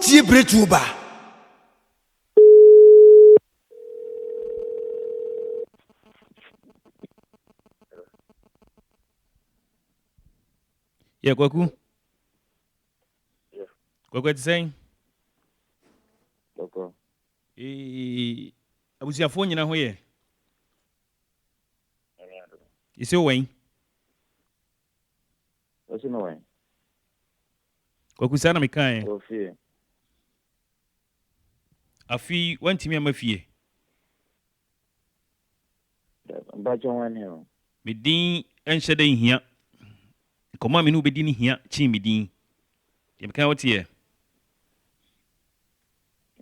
Wotie Bretuoba. Yeah, Kwaku. Yeah. Kwaku saying? Okay. I was your phone, you know, here. Any other? You see, Wayne. What's in the way? Kwaku sana mikae. Oh, fear. Afi went to me a fie. But you want him. Me din and shedding here. Come on, me no be din here, chin me din. You can what here.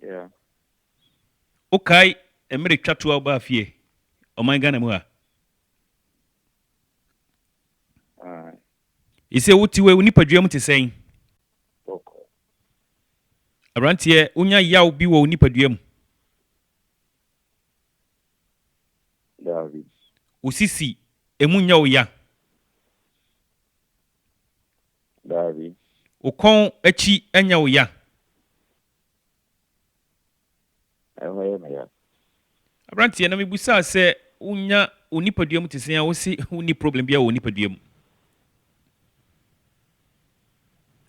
Yeah. Okay, a mere chat to our fie. Oh my god, moi. Alright. You say what you were nipa dream to saying. Okay. Around here, unya yaw be wo nipa dream. David. Usisi, emunya oya. David. Ukon echi enya oya. I hear me. Around here, na me busa say unya unipa dream to say, I will see uni problem be a unipa dream.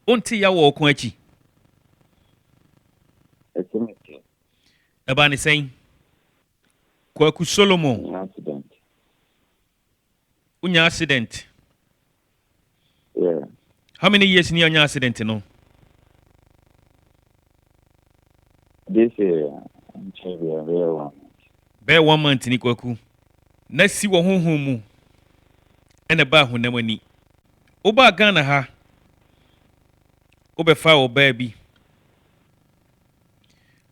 Onti ya wo okon echi. It's a mistake. Eba ni saying. Kwaku Solomon. An accident. Unya accident. Yeah. How many years ni unya accident no? This year, I'm sure we are very one. Be 1 month ni Kwaku. Na si wo honhom mu. Ena ba honam ani. Oba Ghana ha. Obefa oba bi.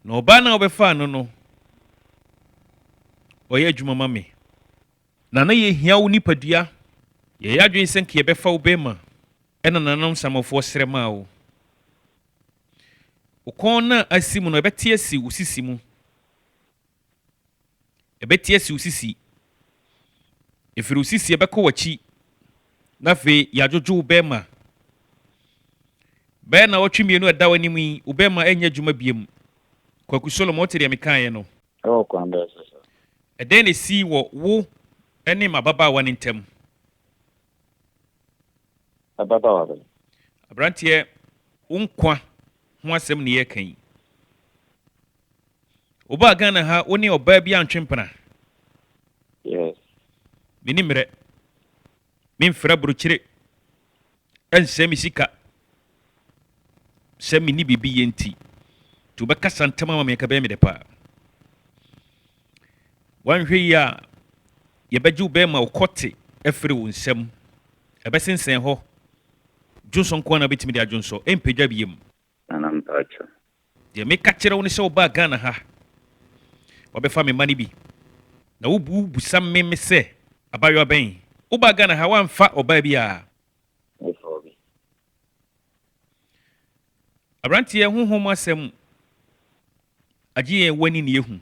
Na oba na obefa no. Oye adwuma ma me. Na ye hia wo nipadua. Ye yadwen senke ye befa wo bema. Ena nanam samofo srema wo. Ukon na asimu no ebeti asi usisi mu. Ebeti asi usisi. Efiru usisi ebeko wachi. Na fe yajojo bema. Be na otwe mienu eda wani mu ubema enya dwuma biem. Kwaku Solomon otere me kan ye no. Oh, Kwanda, sir. Eden ne si wo ene mababa wa ntem. Ababa wa. Abrantie unkwa ho asem ne ye kan. Oba Ghana ha oni oba bi antwempena. Yes. Minimre. Minfra bruchire. Ense misika. Se mini bibi yenti. Tu beka santama ma me ka be me de pa. Wanhwe ya ye beju be ma okote efre wo nsem. Ebesensen ho. Johnson ko na betimi de adwonso empedwa biem. Anam pacho. De me ka kire wo ne se oba Ghana ha. Obefa me mani bi. Na wo bu sam me se abayo ben. Oba Ghana ha wanfa oba bi a. Efobi. Abrantie honhom asem agie wani ne ehu.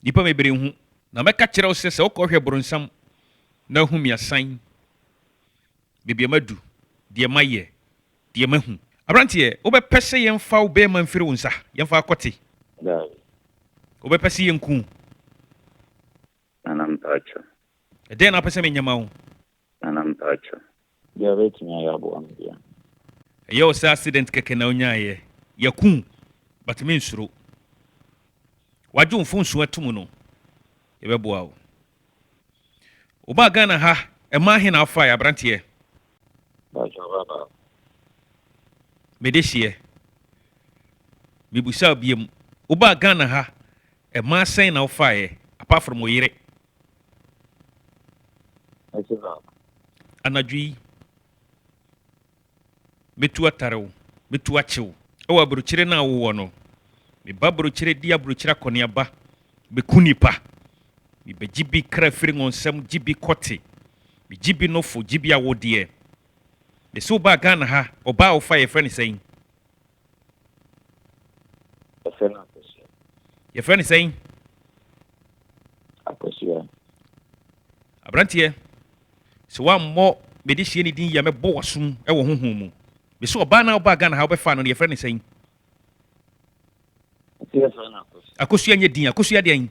Nipa mebere hu na meka kire wo se wokohwe bronsam na hu mi asan. Bibia madu de maye de mahu. Abrantie obepese yemfa wo be man firi wo nsa yemfa akote. David. Obepese yenku. Anam pacho. Eden na pese me nyama wo. Anam pacho. Dia beti nya ya bo ambia. Yo sa accident keke na onyaye. Yakun but me nsuro. Waju mfo nso atum no. Yebeboa wo. Oba Ghana ha ema he na afa ya abrantie. Pacho baba. Medeshie. Bibusa biem. Oba Ghana ha ema sen na afa ye apart from oyire. Esiba. Anadwi metu atarew metu achew e wa bruchire na wo no me ba bruchire dia bruchire kone aba be kunipa me be jibi kra firi ngonsam jibi kote me jibi nofo jibi awode me so ba Ghana ha oba ofa ye friend saying Efena akosia. ye friend saying Akosia. abrantie so wa mo me de hie ni din ya me bo wasum e wo honhom mu Me so oba na oba Ghana ha obefa no ne yefre ne sɛn. Yes, I know. Akosua nye din, akosua de an.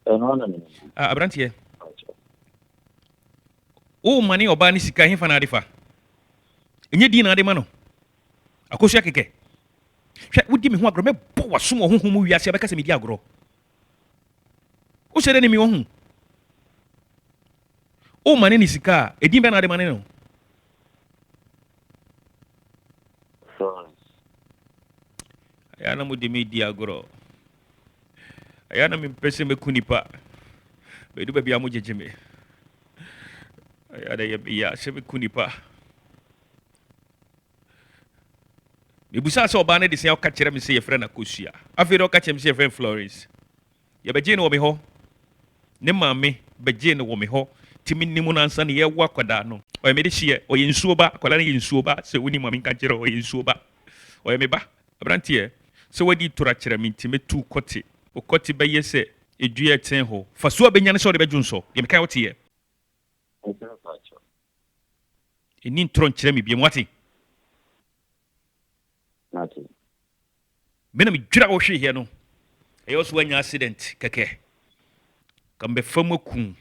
No, no, no. Abrantie. O mani oba ni sika hefa na adefa. Enye din na ade ma no. Akosua keke. Hwɛ wodi me ho agro me bɔ wasom wo honhom wiase abɛka sɛ me di agro. O hyɛ de ni me wo hu. O mani ni sika, edin bɛ na ade ma ne no. Aya na mo de me di agro. Aya na me pese me kunipa. Be du ba bia mo jeje me. Aya da ya se me kunipa. Me busa se oba ne de se o ka kire me se ye frɛ na kosua. Afei de o ka kire me se ye frɛ Florence. Ye beje ne wo me ho. Ne maame beje ne wo me ho. Timi nimu na nsa ne ye wo akwada no. O ye me de hye, o ye nsuo ba, akwada ne ye nsuo ba. Se woni maame ka kire o ye nsuo ba. O ye me ba. Abrantie. Se wadi tora kire me ntime tu kote. O kote be ye se edua ten ho. Faso abenya ne se o de bedwu nso. Ye me ka wote ye. Eni ntoro kire me biem wate. Nothing. Me na me dwira wo hwe here no. Eyo so anya accident keke. Kambe famu kun.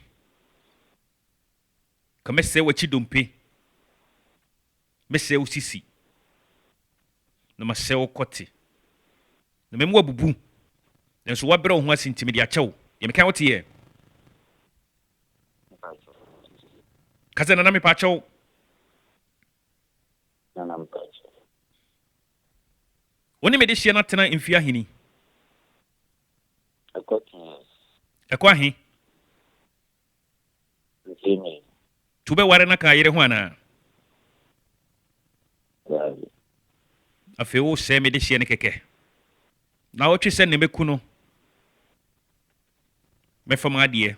Kame se wachi dompe. Me se usisi. Na ma se wo kote. Na me mo abubu. Nso wa bere wo ho asintimi de akyɛw. Ye me ka wote ye. Kaze na me pa akyɛw. Woni me de hye na tena mfia hini. Ekwa ahi. Tube ware na ka yere ho ana. Afi wo se me de hye ne keke. Na wo twi se ne meku no. Me fam ade.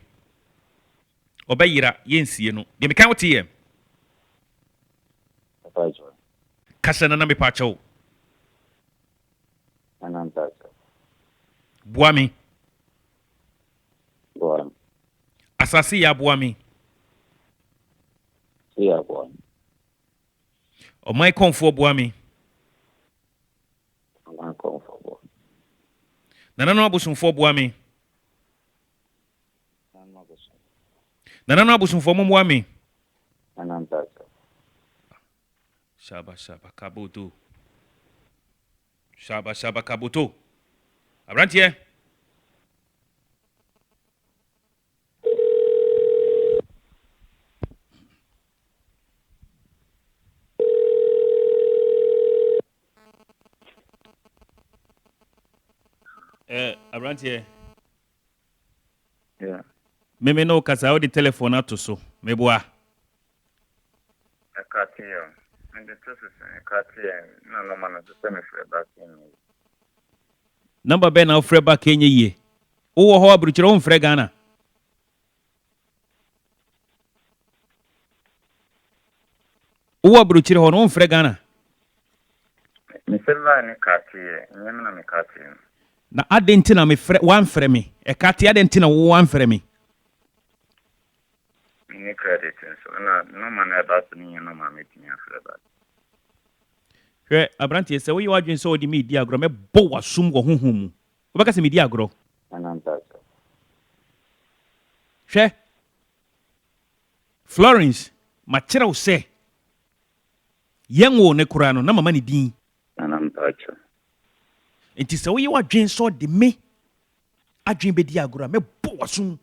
Obayira yensie no. De me ka wote ye. Kasa na me pa akyɛw. Boami. Asasi ya boami. O mai konfo boami. Nana no abusumfo boami. Nana no abusumfo mo boami. Shaba kabuto. Shaba kabuto. Abrantie. Abrantie. Yeah. Meme no kasa o di telephone ato so. Meboa. Akatia. And the truth is, Akatia, no man to send me for back in. Number ben na ofre ba kenye ye. Wo ho abruchire wo mfre Ghana. Wo abruchire ho no mfre Ghana. Me selva ni Katia, nyamna me Katia. Na adentina me fre wan frɛ me. E katia adentina wo wan frɛ me. Ni credit so no man about me no man meeting after that. Hwɛ abrantie sɛ wo yi wadwen sɛ odi me di agro me bɔ wasum wɔ honhom mu. Wo bɛka sɛ me di agro. Hwɛ Florence ma kyerɛw sɛ yenwo ne kura no na mama ne din. Enti sɛ wo yi wadwen sɛ odi me adwen be di agro me bɔ wasum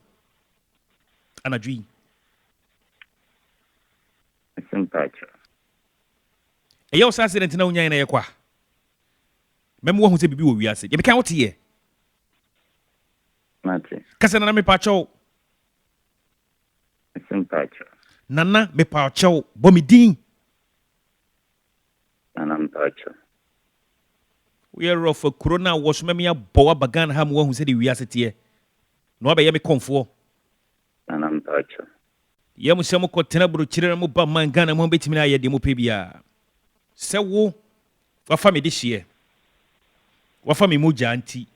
anadwi. Eyo sa accident na unya na ye kwa. Mem wo hu se bibi wo wiase. Ye beka wote ye. Mate. Kasa na me pa chow. Simpacho. Nana me pa chow bo mi din. Nana mpacho. We are of corona was me ya bo bagan ha mo hu se de wiase te. No abe ye me konfo. Nana mpacho. Ye mu se mo ko tena buru chire mo ba man Ghana mo betimi na ye de mo pe bia. Se wo wafa me de hye. Wafa me moja anti.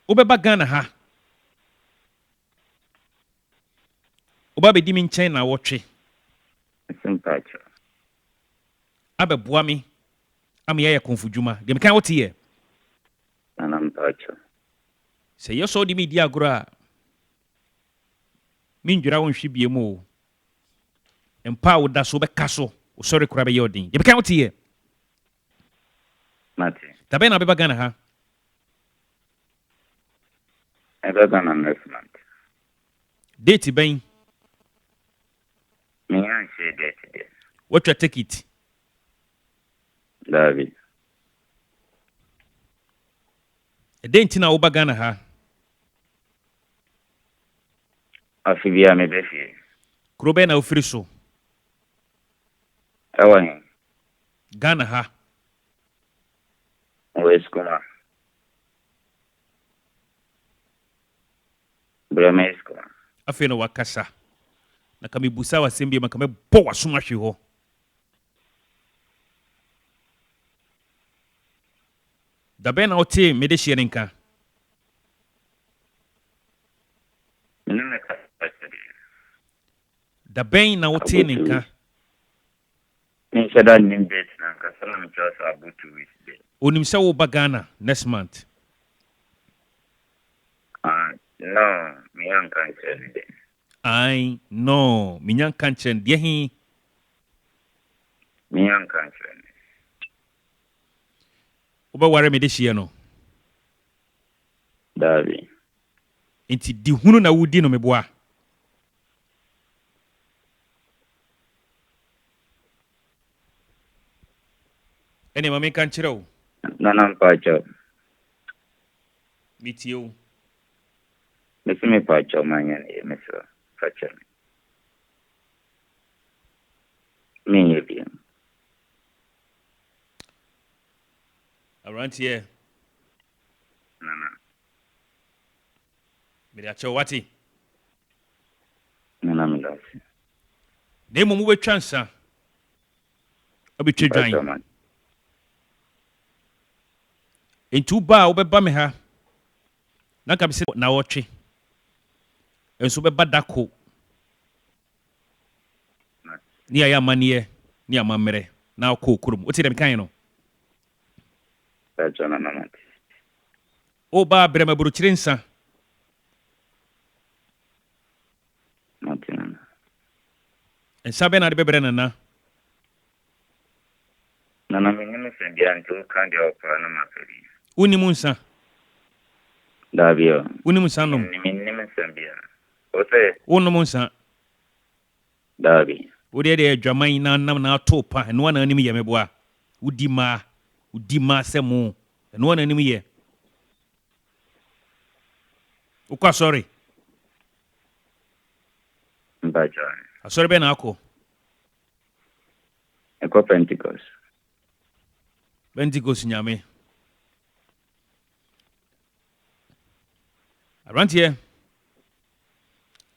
Obeba Ghana ha. Oba be di mi nkyɛn na wɔtwe. Simpacho. Abɛboa me ama yɛyɛ kɔmfodwuma deɛ meka wote yɛ Anampacho. sɛ yɛ sɛ wode medi agorɔ a mendwira wo nhwe bie mu o mpa a woda so wobɛka so wosɔre kora bɛyɛ ɔden deɛ meka wote yɛ Mati. da bɛn na wobɛba Ghana ha Ebegana next month. date bɛn Me and she date today. watwa ticket Davi. ɛdɛn nti na woba Ghana ha Afibia me befi. kuro bɛn na wofiri so Ewa hin. Ghana ha West Kuma. Breme Kuma. afei na wakasa na ka mebusa w'asɛm bi ma ka mɛbɔ w'asom ahwe hɔ da bɛn na wotee mede hyeɛ ne nka Minne kapasity. da bɛn na wotee ne nka Min shada nim date na kasala mi chosa about 2 weeks day. onim sɛ woba Ghana next month No, me and cancer day. ai no menya nka nkyerɛ no deɛ he Me and cancer. wobɛware mede hyeɛ no Davi. nti di hunu na wodi no meboa ɛne ma menka nkyerɛ wo Nanampacho. metie wo Mesi me pacho manyan e meso. Pacho. Me yebi. aberanteɛ Nana. mede akyɛ wo wate Nana mi lasi. na mmom wobɛtwa nsa wobɛtwa Pacho dwan man. enti woba a wobɛba me ha na ka me sɛ na wɔtwe nso wobɛba dako ne yɛayɛ amanneɛ ne amammerɛ na wokɔɔ kurom wote dɛ mekae no Pacho nana mati. woba brɛ maburokyire nsa Mati nana. nsa bɛ na de bɛbrɛ nana Nana mi nimu sendi antu kandi opa na maferi. wonim nsa Davio. wonim nsa nom Mi nimu sendi. Ose wonom nsa Davi. wodeɛ deɛ adwaman na nam na ato pa ɛnoa na anim yɛ meboa wodi maa sɛ mo ɛnoa na anim yɛ wokɔ asɔre Pacho. asɔre bɛ na akɔ Eko Pentecost. pentecost nyame aberanteɛ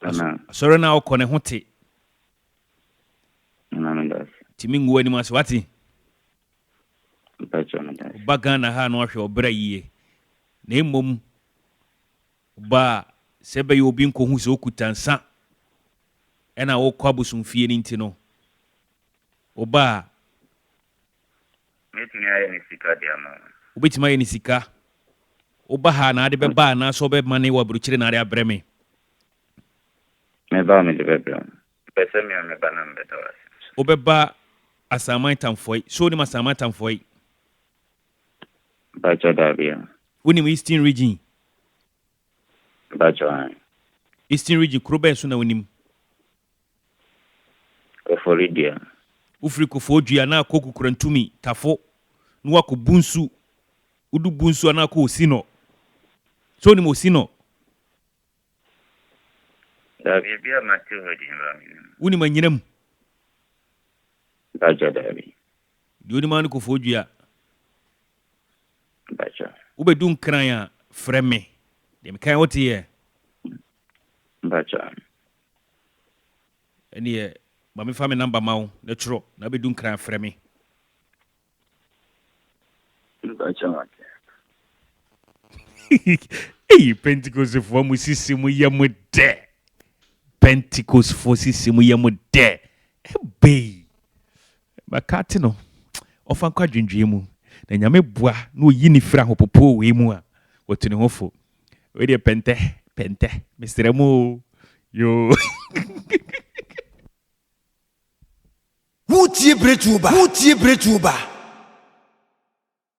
Nana. asɔre no a wokɔ ne ho te Nana mi lasi. timi nguwa anim ase wate Pacho mi lasi. woba Ghana ha na wahwɛ ɔbrɛ yie na mmom woba a sɛ bɛyɛ obi nkɔhu sɛ wokuta nsa ɛna wokɔ abosomfie no nti no woba a Meeting aye ni sika dia mo. wobɛtumi ayɛ ne sika woba ha na ade bɛba anaasɛ wobɛma ne wɔ aburokyire na ade abrɛ me Me ba mi de bebra. Pese mi me ba na mbeta wasi. wobɛba asaman tamfoe sɛ wonim asaman tamfoe Pacho Davio. wonim eastern region Pacho an. eastern region kuro bɛn so na wonim Koforidia. wofiri kofoɔ dua na akɔ kukurantumi tafo na wakɔ bunsu wodu bunsu a na akɔ osino sɛ wonim osino Davio bia mati hodi mba mi. wonim anyinam Pacho Davio. deɛ wonim a no kofoɔ dua Pacho. wobɛdu nkran a frɛ me deɛ mekae wote yɛ Pacho. ɛneɛ ma mefa me namba ma wo na twerɛ na wobɛdu nkran a frɛ me Pacho mati. Ei, Pentecostfoɔ mu sisi mu yɛ mu dɛ. Pentecostfoɔ sisi mu yɛ mu dɛ. Bay. Makati no. Ofan kwa dwendwe mu. Na nyame boa na oyi ni fra hopopo we mu a. Wotuni hofo. We de pente. Mr. Mo. Yo. Bretuoba.